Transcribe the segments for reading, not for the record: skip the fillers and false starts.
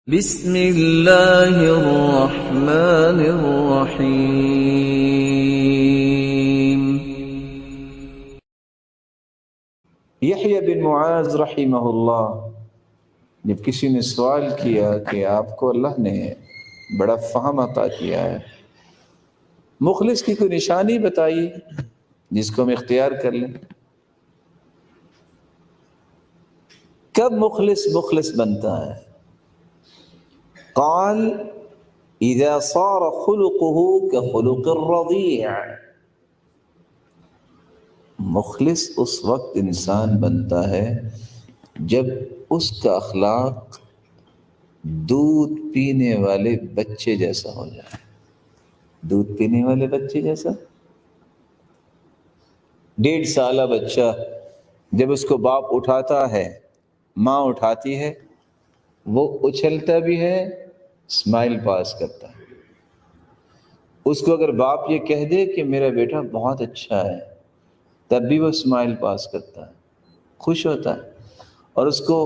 بسم اللہ الرحمن الرحیم۔ یحییٰ بن معاذ رحمہ اللہ، جب کسی نے سوال کیا کہ آپ کو اللہ نے بڑا فہم عطا کیا ہے، مخلص کی کوئی نشانی بتائیے جس کو ہم اختیار کر لیں، کب مخلص بنتا ہے؟ قال اذا صار خلقه كخلق الرضيع، مخلص اس وقت انسان بنتا ہے جب اس کا اخلاق دودھ پینے والے بچے جیسا ہو جائے۔ دودھ پینے والے بچے جیسا، 1.5 سالہ بچہ جب اس کو باپ اٹھاتا ہے، ماں اٹھاتی ہے، وہ اچھلتا بھی ہے، اسمائل پاس کرتا ہے۔ اس کو اگر باپ یہ کہہ دے کہ میرا بیٹا بہت اچھا ہے، تب بھی وہ اسمائل پاس کرتا ہے، خوش ہوتا ہے۔ اور اس کو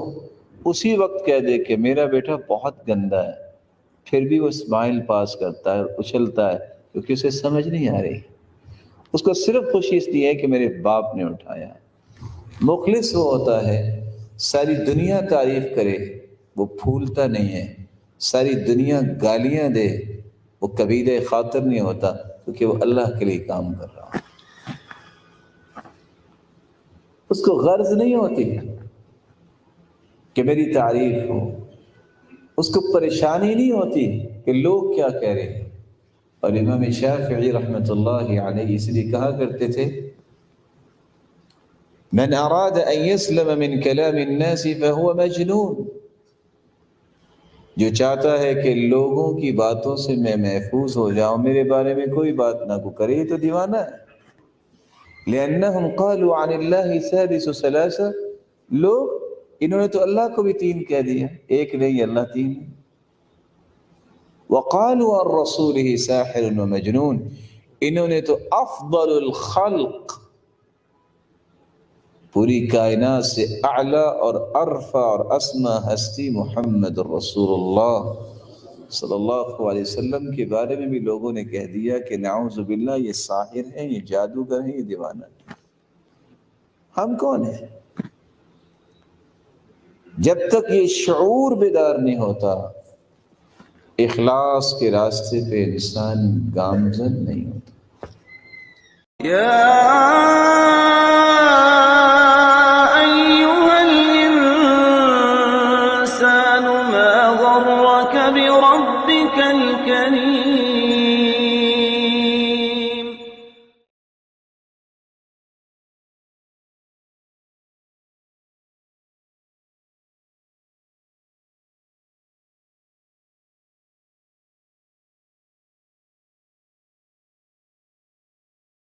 اسی وقت کہہ دے کہ میرا بیٹا بہت گندا ہے، پھر بھی وہ اسمائل پاس کرتا ہے اور اچھلتا ہے، کیونکہ اسے سمجھ نہیں آ رہی، اس کو صرف خوشی اس لیے ہے کہ میرے باپ نے اٹھایا ہے۔ مخلص وہ ہوتا ہے ساری دنیا تعریف کرے وہ پھولتا نہیں ہے، ساری دنیا گالیاں دے وہ کبیرہ خاطر نہیں ہوتا، کیونکہ وہ اللہ کے لیے کام کر رہا ہے۔ اس کو غرض نہیں ہوتی کہ میری تعریف ہو، اس کو پریشانی نہیں ہوتی کہ لوگ کیا کہہ رہے ہیں۔ اور امام شافعی رحمۃ اللہ علیہ اس لیے کہا کرتے تھے من اراد ان يسلم من كلام الناس فهو مجنون، جو چاہتا ہے کہ لوگوں کی باتوں سے میں محفوظ ہو جاؤں، میرے بارے میں کوئی بات نہ کو کرے، یہ تو دیوانہ ہے۔ لأنهم قالوا عن الله ثالث ثلاثة، لوگ انہوں نے تو اللہ کو بھی 3 کہہ دیا، ایک نہیں اللہ 3۔ وقالوا عن رسوله ساحر ومجنون، انہوں نے تو افضل الخلق، پوری کائنات سے اعلیٰ اور ارفع اور اسما ہستی محمد الرسول اللہ صلی اللہ علیہ وسلم کے بارے میں بھی لوگوں نے کہہ دیا کہ نعوذ باللہ یہ ساحر ہیں، یہ جادوگر ہیں، یہ دیوانہ ہیں۔ ہم کون ہیں؟ جب تک یہ شعور بیدار نہیں ہوتا، اخلاص کے راستے پہ انسان گامزن نہیں ہوتا۔ بربك الكريم